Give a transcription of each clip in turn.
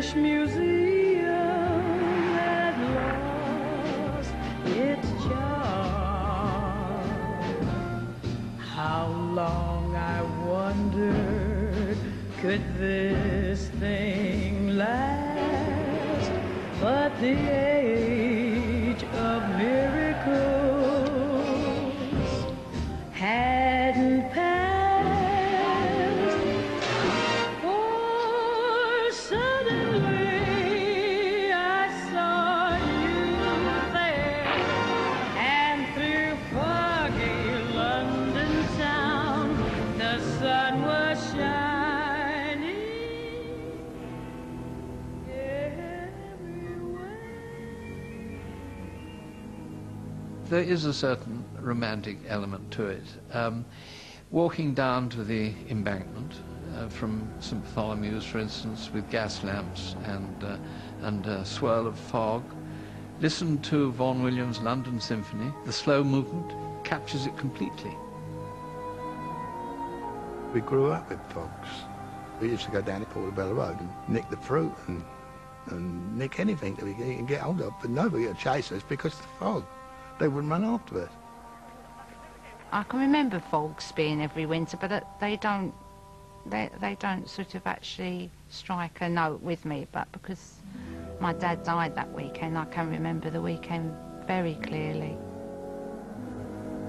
British Museum had lost its charm. How long, I wondered, could this thing last? But the age of miracles hadn't passed, for suddenly I saw you there, and through foggy London town the sun was shining everywhere. There is a certain romantic element to it. Walking down to the embankment from St Bartholomew's, for instance, with gas lamps and a swirl of fog, listen to Vaughan Williams' London Symphony. The slow movement captures it completely. We grew up with fogs. We used to go down to Portobello Road and nick the fruit and nick anything that we can get hold of, but nobody would chase us because of the fog. They wouldn't run after us. I can remember fogs being every winter, but they don't sort of actually strike a note with me. But because my dad died that weekend, I can remember the weekend very clearly.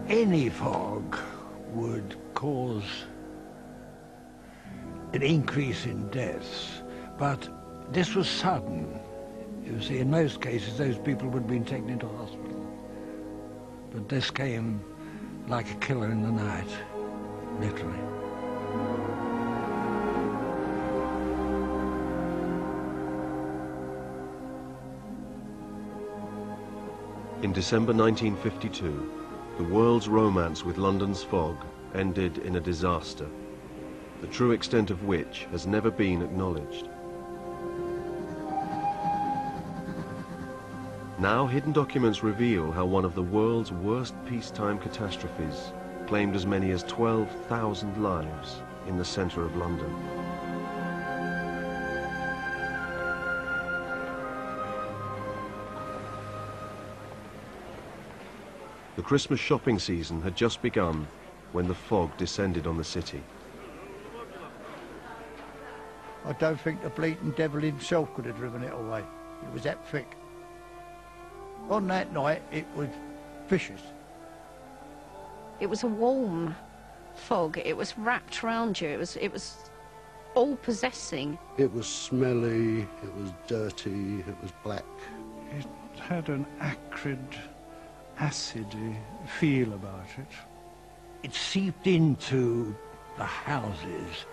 Any fog would cause an increase in deaths, but this was sudden. You see, in most cases, those people would have been taken into hospital. But this came like a killer in the night, literally. In December 1952, the world's romance with London's fog ended in a disaster, the true extent of which has never been acknowledged. Now, hidden documents reveal how one of the world's worst peacetime catastrophes claimed as many as 12,000 lives in the centre of London. The Christmas shopping season had just begun when the fog descended on the city. I don't think the bleating devil himself could have driven it away. It was that thick. On that night, it was vicious. It was a warm fog. It was wrapped around you. It was all-possessing. It was smelly, it was dirty, it was black. It had an acrid, acidy feel about it. It seeped into the houses,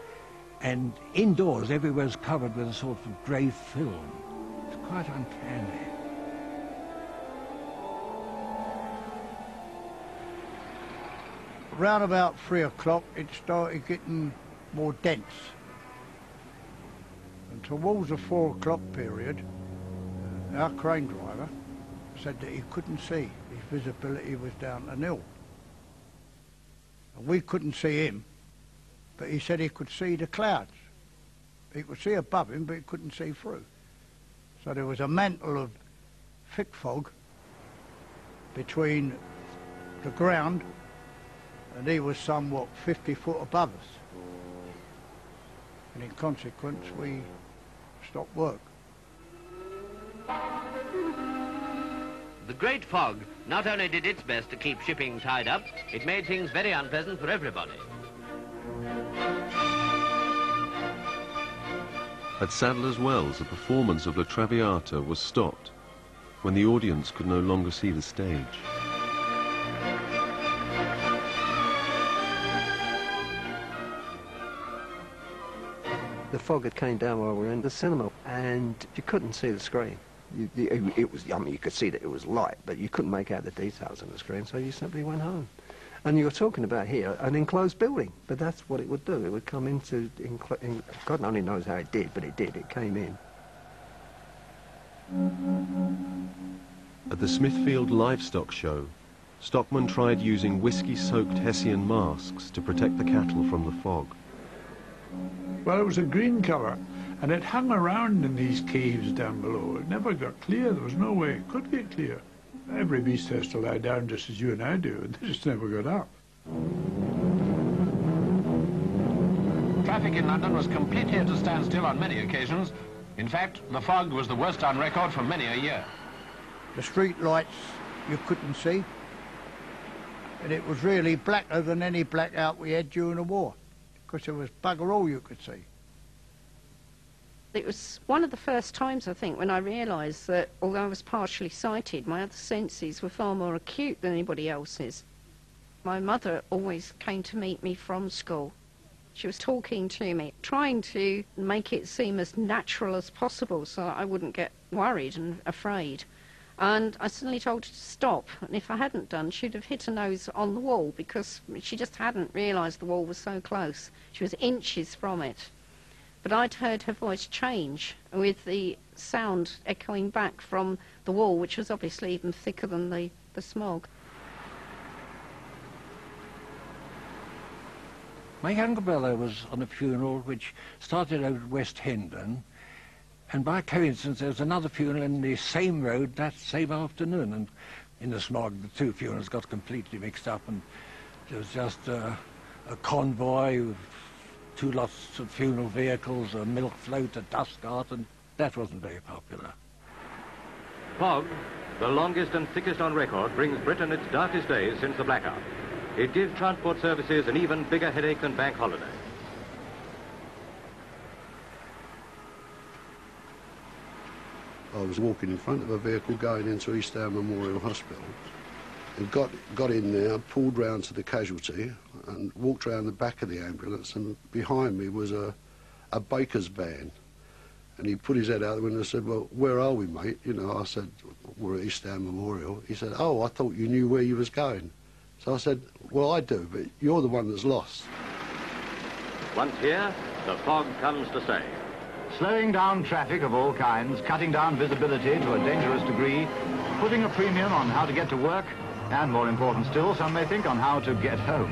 and indoors everywhere's covered with a sort of grey film. It's quite uncanny. Round about 3 o'clock, it started getting more dense. And towards the 4 o'clock period, our crane driver said that he couldn't see. His visibility was down to nil. And we couldn't see him, but he said he could see the clouds. He could see above him, but he couldn't see through. So there was a mantle of thick fog between the ground, and he was somewhat 50 foot above us. And in consequence, we stopped work. The Great Fog not only did its best to keep shipping tied up, it made things very unpleasant for everybody. At Sadler's Wells, a performance of La Traviata was stopped when the audience could no longer see the stage. The fog had came down while we were in the cinema, and you couldn't see the screen. It was, I mean, you could see that it was light, but you couldn't make out the details on the screen, so you simply went home. And you were talking about here an enclosed building, but that's what it would do. It would come into, God only knows how it did, but it did. It came in. At the Smithfield Livestock Show, stockmen tried using whiskey-soaked Hessian masks to protect the cattle from the fog. Well, it was a green colour, And it hung around in these caves down below. It never got clear. There was no way it could get clear. Every beast has to lie down just as you and I do, and they just never got up. Traffic in London was completely at a standstill on many occasions. In fact, the fog was the worst on record for many a year. The street lights you couldn't see, and it was really blacker than any blackout we had during the war, because there was bugger all you could see. It was one of the first times, I think, when I realised that although I was partially sighted, my other senses were far more acute than anybody else's. My mother always came to meet me from school. She was talking to me, trying to make it seem as natural as possible so that I wouldn't get worried and afraid. And I suddenly told her to stop, and if I hadn't done, she'd have hit her nose on the wall, because she just hadn't realised the wall was so close. She was inches from it. But I'd heard her voice change, with the sound echoing back from the wall, which was obviously even thicker than the smog. My younger brother was on a funeral which started over at West Hendon, and by coincidence there was another funeral in the same road that same afternoon, and in the smog the two funerals got completely mixed up, and there was just a convoy with two lots of funeral vehicles, a milk float, a dust cart, and that wasn't very popular. Fog, the longest and thickest on record, brings Britain its darkest days since the blackout. It gives transport services an even bigger headache than bank holiday. I was walking in front of a vehicle going into Eastbourne Memorial Hospital, and got in there, pulled round to the casualty and walked round the back of the ambulance, and behind me was a baker's van. And he put his head out the window and said, "Well, where are we, mate?" You know, I said, "We're at Eastbourne Memorial." He said, "Oh, I thought you knew where you was going." So I said, "Well, I do, but you're the one that's lost." Once here, the fog comes to stay. Slowing down traffic of all kinds, cutting down visibility to a dangerous degree, putting a premium on how to get to work, and more important still, some may think, on how to get home.